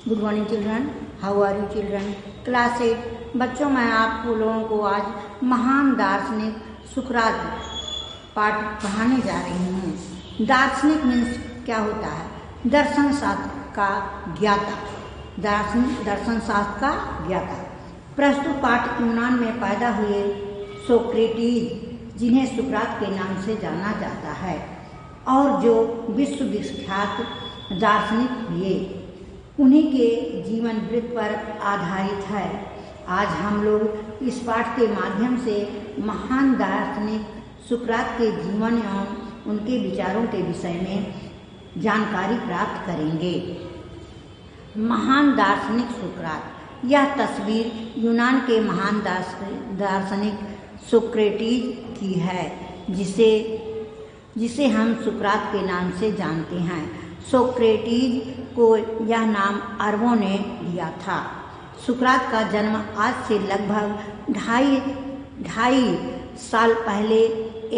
Good morning children, how are you children? Class 8 बच्चों, मैं आप लोगों को आज महान दार्शनिक सुकरात पाठ पढ़ाने जा रही हूँ। दार्शनिक मीन्स क्या होता है? दर्शन शास्त्र का ज्ञाता। दर्शन शास्त्र का ज्ञाता। प्रस्तुत पाठ यूनान में पैदा हुए सोक्रेटिस, जिन्हें सुकरात के नाम से जाना जाता है और जो विश्वविख्यात दार्शनिक हुए, उन्हीं के जीवन वृत्त पर आधारित है। आज हम लोग इस पाठ के माध्यम से महान दार्शनिक सुकरात के जीवन एवं उनके विचारों के विषय में जानकारी प्राप्त करेंगे। महान दार्शनिक सुकरात। यह तस्वीर यूनान के महान दार्शनिक सोक्रेटिस की है, जिसे हम सुकरात के नाम से जानते हैं। सोक्रेटिस को यह नाम अरबों ने दिया था। सुकरात का जन्म आज से लगभग ढाई साल पहले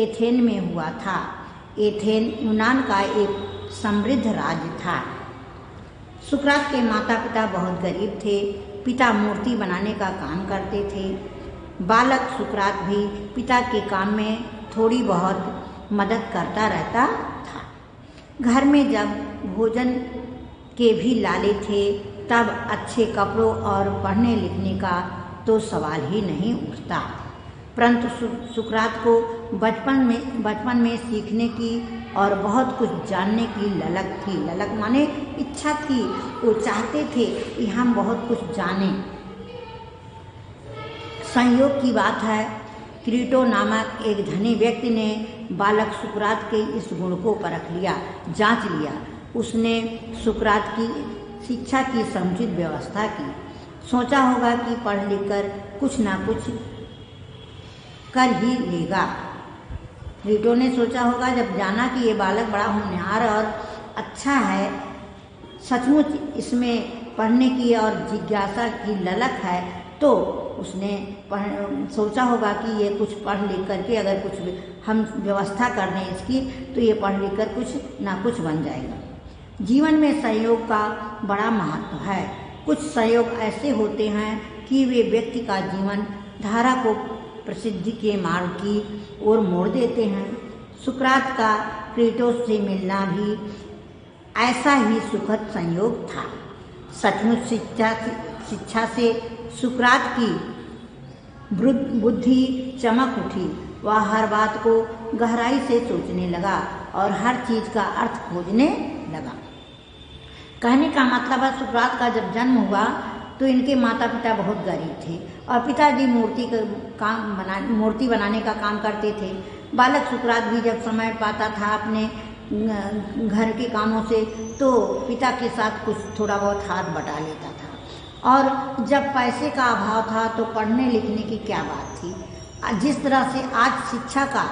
एथेन में हुआ था। एथेन यूनान का एक समृद्ध राज्य था। सुकरात के माता पिता बहुत गरीब थे। पिता मूर्ति बनाने का काम करते थे। बालक सुकरात भी पिता के काम में थोड़ी बहुत मदद करता रहता था। घर में जब भोजन के भी लाले थे, तब अच्छे कपड़ों और पढ़ने लिखने का तो सवाल ही नहीं उठता। परंतु सुकरात को बचपन में सीखने की और बहुत कुछ जानने की ललक थी। ललक माने इच्छा थी। वो चाहते थे कि हम बहुत कुछ जानें। संयोग की बात है, क्रीटो नामक एक धनी व्यक्ति ने बालक सुकरात के इस गुण को परख लिया, जांच लिया। उसने सुकरात की शिक्षा की समुचित व्यवस्था की। सोचा होगा कि पढ़ लिख कर कुछ ना कुछ कर ही लेगा। क्रीटो ने सोचा होगा, जब जाना कि ये बालक बड़ा होनहार और अच्छा है, सचमुच इसमें पढ़ने की और जिज्ञासा की ललक है, तो उसने सोचा होगा कि ये कुछ पढ़ लिख करके अगर कुछ हम व्यवस्था कर दें इसकी, तो ये पढ़ लिख कर कुछ ना कुछ बन जाएगा। जीवन में सहयोग का बड़ा महत्व है। कुछ सहयोग ऐसे होते हैं कि वे व्यक्ति का जीवन धारा को प्रसिद्धि के मार्ग की ओर मोड़ देते हैं। सुकरात का क्रीटो से मिलना भी ऐसा ही सुखद संयोग था। सचमुच शिक्षा से सुकरात की बुद्धि चमक उठी। वह हर बात को गहराई से सोचने लगा और हर चीज का अर्थ खोजने लगा। कहने का मतलब है, सुकरात का जब जन्म हुआ तो इनके माता पिता बहुत गरीब थे और पिताजी मूर्ति बनाने का काम करते थे। बालक सुकरात भी जब समय पाता था अपने घर के कामों से, तो पिता के साथ कुछ थोड़ा बहुत हाथ बटा लेता था। और जब पैसे का अभाव था तो पढ़ने लिखने की क्या बात थी। जिस तरह से आज शिक्षा का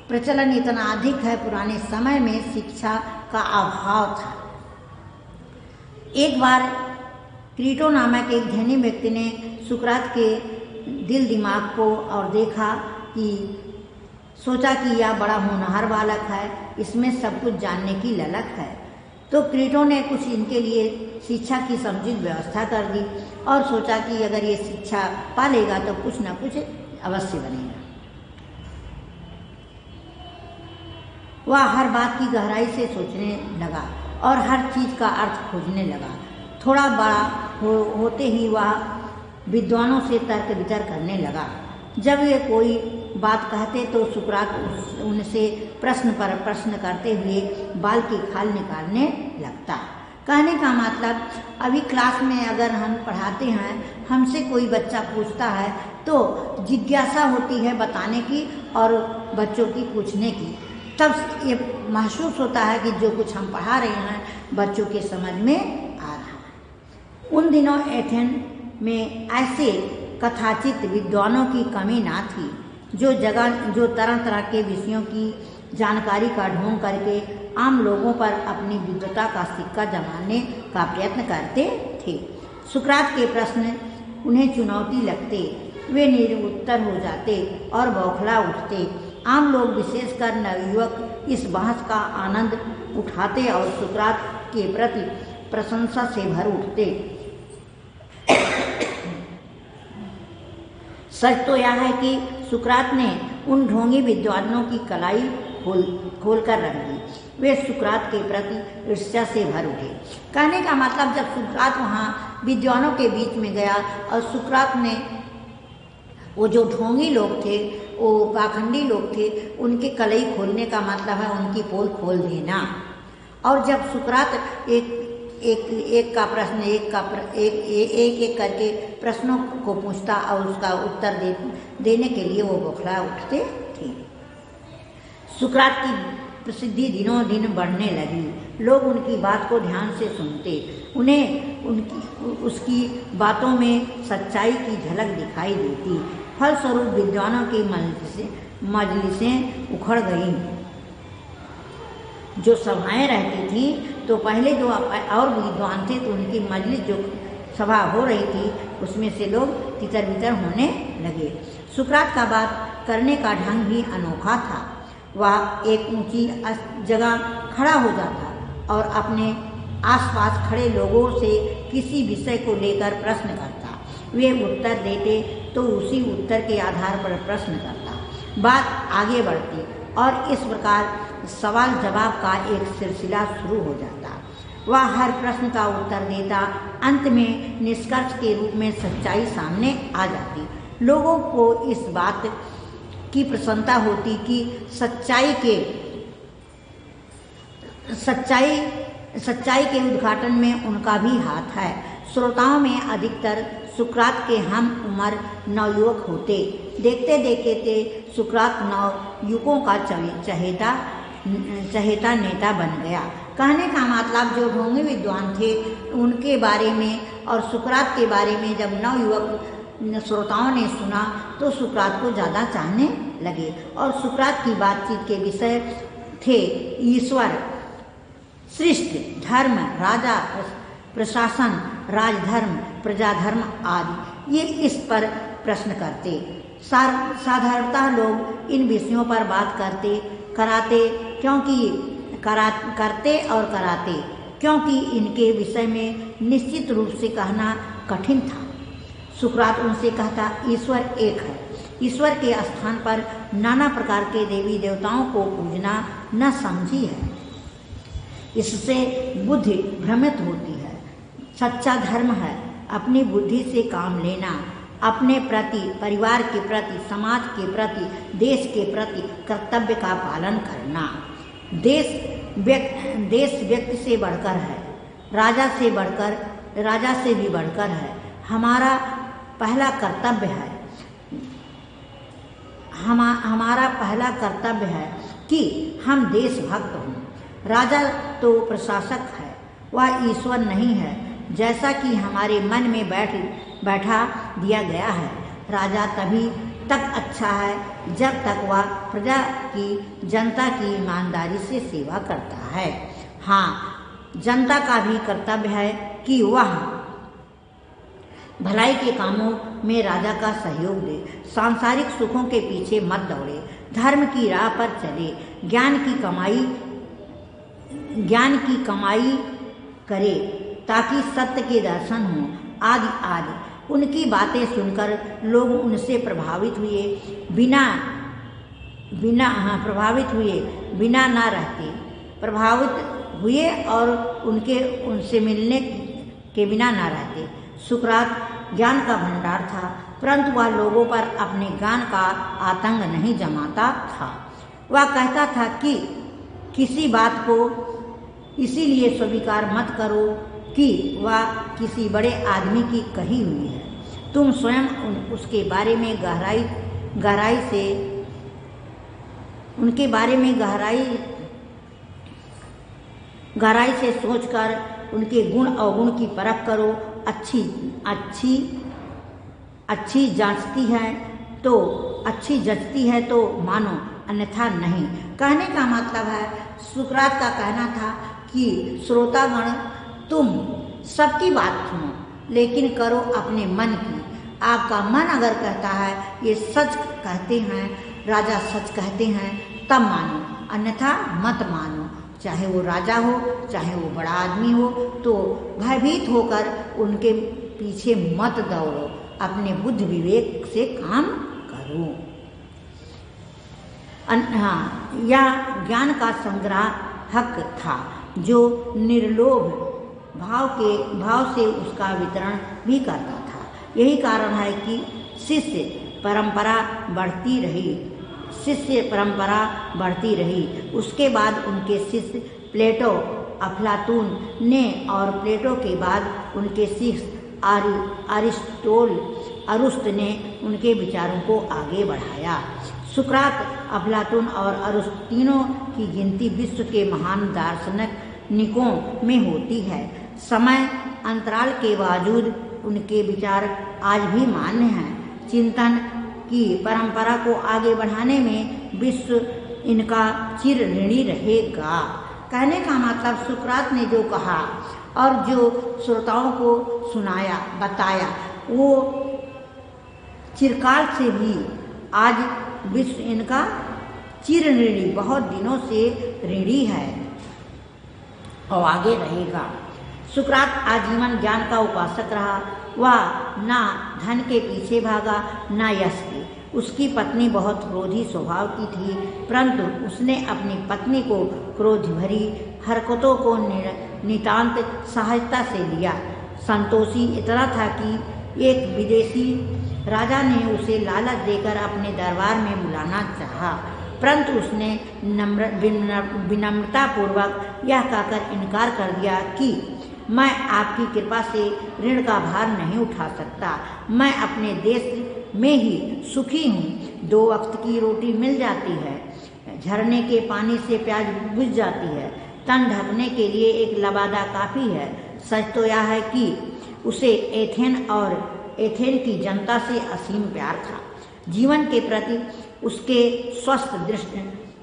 प्रचलन इतना अधिक है, पुराने समय में शिक्षा का अभाव था। एक बार क्रीटो नामक एक धनी व्यक्ति ने सुकरात के दिल दिमाग को और देखा कि सोचा कि यह बड़ा होनहार बालक है, इसमें सब कुछ जानने की ललक है। तो क्रीटो ने कुछ इनके लिए शिक्षा की समुचित व्यवस्था कर दी और सोचा कि अगर ये शिक्षा पा लेगा तो कुछ ना कुछ अवश्य बनेगा। वह हर बात की गहराई से सोचने लगा और हर चीज का अर्थ खोजने लगा। थोड़ा बड़ा होते ही वह विद्वानों से तर्क वितर्क करने लगा। जब ये कोई बात कहते तो सुकरात उनसे प्रश्न पर प्रश्न करते हुए बाल की खाल निकालने लगता। कहने का मतलब, अभी क्लास में अगर हम पढ़ाते हैं, हमसे कोई बच्चा पूछता है तो जिज्ञासा होती है बताने की और बच्चों की पूछने की। तब ये महसूस होता है कि जो कुछ हम पढ़ा रहे हैं बच्चों के समझ में आ रहा है। उन दिनों एथेन में ऐसे कथाचित विद्वानों की कमी ना थी, जो तरह तरह के विषयों की जानकारी का ढोंग करके आम लोगों पर अपनी विद्वता का सिक्का जमाने का प्रयत्न करते थे। सुकरात के प्रश्न उन्हें चुनौती लगते, वे निरुत्तर हो जाते और बौखला उठते। आम लोग, विशेषकर नवयुवक, इस बहस का आनंद उठाते और सुकरात के प्रति प्रशंसा से भर उठते। सच तो यह है कि सुकरात ने उन ढोंगी विद्वानों की कलाई खोल कर रख दी। वे सुकरात के प्रति ईर्ष्या से भर उठे। कहने का मतलब, जब सुकरात वहाँ विद्वानों के बीच में गया और सुकरात ने वो जो ढोंगी लोग थे, वो पाखंडी लोग थे, उनके कलई खोलने का मतलब है उनकी पोल खोल देना। और जब सुकरात एक का प्रश्न एक करके प्रश्नों को पूछता और उसका उत्तर देने के लिए वो बौखला उठते थे। सुकरात की प्रसिद्धि दिनों दिन बढ़ने लगी। लोग उनकी बात को ध्यान से सुनते, उन्हें उसकी बातों में सच्चाई की झलक दिखाई देती। फलस्वरूप विद्वानों की मजलिसें उखड़ गईं। जो सभाएं रहती थी तो पहले जो और विद्वान थे तो उनकी मजलिस जो सभा हो रही थी उसमें से लोग तितर बितर होने लगे। सुकरात का बात करने का ढंग भी अनोखा था। वह एक ऊंची जगह खड़ा हो जाता और अपने आसपास खड़े लोगों से किसी विषय को लेकर प्रश्न करता। वे उत्तर देते तो उसी उत्तर के आधार पर प्रश्न करता। बात आगे बढ़ती और इस प्रकार सवाल जवाब का एक सिलसिला शुरू हो जाता। वह हर प्रश्न का उत्तर देता। अंत में निष्कर्ष के रूप में सच्चाई सामने आ जाती। लोगों को इस बात की प्रसन्नता होती कि सच्चाई के उद्घाटन में उनका भी हाथ है। श्रोताओं में अधिकतर सुकरात के हम उम्र नवयुवक होते। देखते देखते सुकरात नवयुवकों का चहेता नेता बन गया। कहने का मतलब, जो ढोंगी विद्वान थे उनके बारे में और सुकरात के बारे में जब नवयुवक श्रोताओं ने सुना तो सुकरात को ज़्यादा चाहने लगे। और सुकरात की बातचीत के विषय थे ईश्वर, सृष्टि, धर्म, राजा, प्रशासन, राजधर्म, प्रजाधर्म आदि। ये इस पर प्रश्न करते। साधारणतः लोग इन विषयों पर बात कराते क्योंकि इनके विषय में निश्चित रूप से कहना कठिन था। सुकरात उनसे कहता, ईश्वर एक है। ईश्वर के स्थान पर नाना प्रकार के देवी देवताओं को पूजना न समझी है। इससे बुद्धि भ्रमित होती है। सच्चा धर्म है अपनी बुद्धि से काम लेना, अपने प्रति, परिवार के प्रति, समाज के प्रति, देश के प्रति कर्तव्य का पालन करना। देश व्यक्ति से बढ़कर है, राजा से भी बढ़कर है। हमारा पहला कर्तव्य है कि हम देशभक्त हों। राजा तो प्रशासक है, वह ईश्वर नहीं है, जैसा कि हमारे मन में बैठा दिया गया है। राजा तभी तक अच्छा है जब तक वह प्रजा की, जनता की ईमानदारी से सेवा करता है। हाँ, जनता का भी कर्तव्य है कि वह भलाई के कामों में राजा का सहयोग दे, सांसारिक सुखों के पीछे मत दौड़े, धर्म की राह पर चले, ज्ञान की कमाई करे ताकि सत्य के दर्शन हों, आदि आदि। उनकी बातें सुनकर लोग उनसे प्रभावित हुए बिना ना रहते, प्रभावित हुए और उनसे मिलने के बिना ना रहते। सुकरात ज्ञान का भंडार था, परंतु वह लोगों पर अपने ज्ञान का आतंक नहीं जमाता था। वह कहता था कि किसी बात को इसीलिए स्वीकार मत करो कि वह किसी बड़े आदमी की कही हुई है। तुम स्वयं उसके बारे में गहराई से सोचकर उनके गुण अवगुण की परख करो। अच्छी जचती है तो मानो, अन्यथा नहीं। कहने का मतलब है, सुकरात का कहना था कि श्रोतागण, तुम सबकी बात सुनो लेकिन करो अपने मन की। आपका मन अगर कहता है ये सच कहते हैं, राजा सच कहते हैं, तब मानो, अन्यथा मत मानो। चाहे वो राजा हो, चाहे वो बड़ा आदमी हो, तो भयभीत होकर उनके पीछे मत दौड़ो, अपने बुद्धि विवेक से काम करो। हाँ, यह ज्ञान का संग्राहक था जो निर्लोभ भाव से उसका वितरण भी करता था। यही कारण है कि शिष्य परंपरा बढ़ती रही। उसके बाद उनके शिष्य प्लेटो, अफलातून ने, और प्लेटो के बाद उनके शिष्य अरिस्टो ने उनके विचारों को आगे बढ़ाया। सुकरात, अफलातून और अरिस्टो तीनों की गिनती विश्व के महान दार्शनिकों में होती है। समय अंतराल के बावजूद उनके विचार आज भी मान्य हैं। चिंतन की परंपरा को आगे बढ़ाने में विश्व इनका चिर ऋणी रहेगा। कहने का मतलब सुकरात ने जो कहा और जो श्रोताओं को सुनाया बताया, वो चिरकाल से भी आज विश्व इनका चिर ऋणी, बहुत दिनों से ऋणी है और आगे रहेगा। सुकरात आजीवन ज्ञान का उपासक रहा। वह ना धन के पीछे भागा, ना यश के। उसकी पत्नी बहुत क्रोधी स्वभाव की थी, परंतु उसने अपनी पत्नी को क्रोध भरी हरकतों को नितांत सहजता से लिया। संतोषी इतना था कि एक विदेशी राजा ने उसे लालच देकर अपने दरबार में बुलाना चाहा, परंतु उसने विनम्रतापूर्वक यह कहकर इनकार कर दिया कि मैं आपकी कृपा से ऋण का भार नहीं उठा सकता। मैं अपने देश में ही सुखी हूँ। 2 वक्त की रोटी मिल जाती है, झरने के पानी से प्यास बुझ जाती है, तन ढकने के लिए एक लबादा काफ़ी है। सच तो यह है कि उसे एथेन की जनता से असीम प्यार था। जीवन के प्रति उसके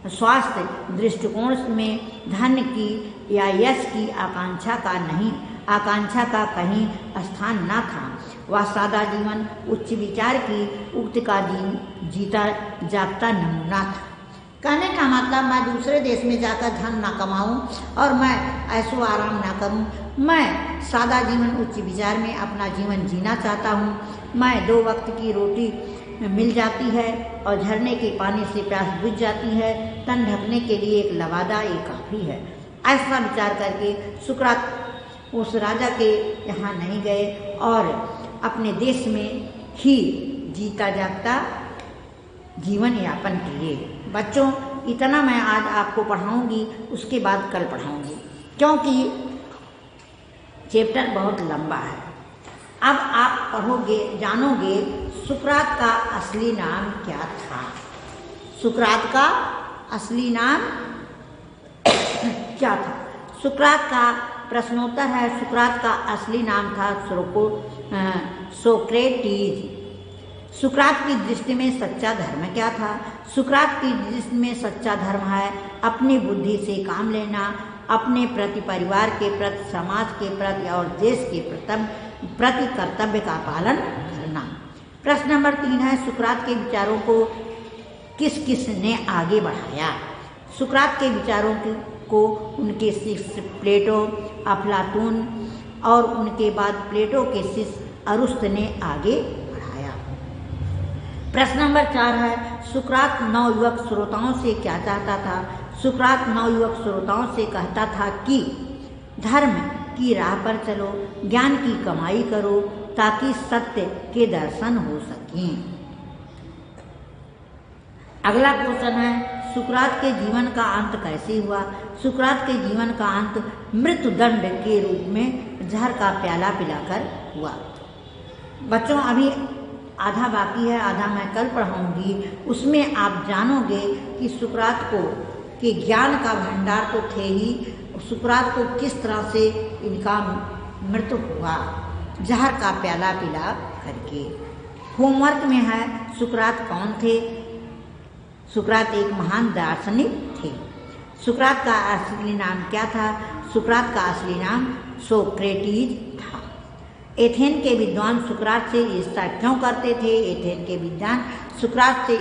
स्वास्थ्य दृष्टिकोण में धन की या यश की आकांक्षा का कहीं स्थान न था। वह सादा जीवन, उच्च विचार की उक्ति का जीता जागता नमूना था। कहने का मतलब मैं दूसरे देश में जाकर धन ना कमाऊं और मैं ऐसो आराम ना करूं। मैं सादा जीवन, उच्च विचार में अपना जीवन जीना चाहता हूं। मैं 2 वक्त की रोटी मिल जाती है और झरने के पानी से प्यास बुझ जाती है, तन ढकने के लिए एक लबादा ये काफ़ी है। ऐसा विचार करके सुकरात उस राजा के यहाँ नहीं गए और अपने देश में ही जीता जागता जीवन यापन किए। बच्चों, इतना मैं आज आपको पढ़ाऊंगी, उसके बाद कल पढ़ाऊंगी, क्योंकि चैप्टर बहुत लंबा है। अब आप पढ़ोगे, जानोगे सुकरात का असली नाम क्या था। सुकरात का असली नाम क्या था? सुकरात का प्रश्नोत्तर है। सुकरात का असली नाम था सोक्रेटीज। सुकरात की दृष्टि में सच्चा धर्म क्या था? सुकरात की दृष्टि में सच्चा धर्म है अपनी बुद्धि से काम लेना, अपने प्रति, परिवार के प्रति, समाज के प्रति और देश के प्रति कर्तव्य का पालन करना। प्रश्न नंबर 3 है, सुकरात के विचारों को किस किस ने आगे बढ़ाया? सुकरात के विचारों को उनके शिष्य प्लेटो, अफलातून और उनके बाद प्लेटो के शिष्य अरिस्टो ने आगे बढ़ाया। प्रश्न नंबर 4 है, सुकरात नवयुवक श्रोताओं से क्या चाहता था? सुकरात नवयुवक श्रोताओं से कहता था कि धर्म की राह पर चलो, ज्ञान की कमाई करो, ताकि सत्य के दर्शन हो सकें। अगला क्वेश्चन है, सुकरात के जीवन का अंत कैसे हुआ? सुकरात के जीवन का अंत मृत्युदंड के रूप में जहर का प्याला पिलाकर हुआ। बच्चों, अभी आधा बाकी है, आधा मैं कल पढ़ाऊंगी। उसमें आप जानोगे कि सुकरात के ज्ञान का भंडार तो थे ही, सुकरात को किस तरह से इनका मृत्यु हुआ, जहर का प्याला पिला करके। होमवर्क में है, सुकरात कौन थे? सुकरात एक महान दार्शनिक थे। सुकरात का असली नाम क्या था? सुकरात का असली नाम सोक्रेटीज था। एथेन के विद्वान सुकरात से ईर्ष्या क्यों करते थे? एथेन के विद्वान सुकरात से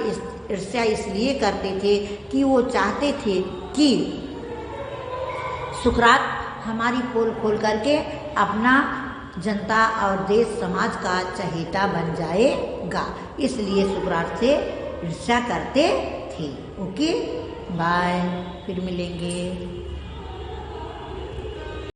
ईर्ष्या इसलिए करते थे कि वो चाहते थे कि सुकरात हमारी पोल खोल करके अपना जनता और देश समाज का चहेता बन जाएगा, इसलिए सुकरात से ईर्ष्या करते थे। ओके, बाय, फिर मिलेंगे।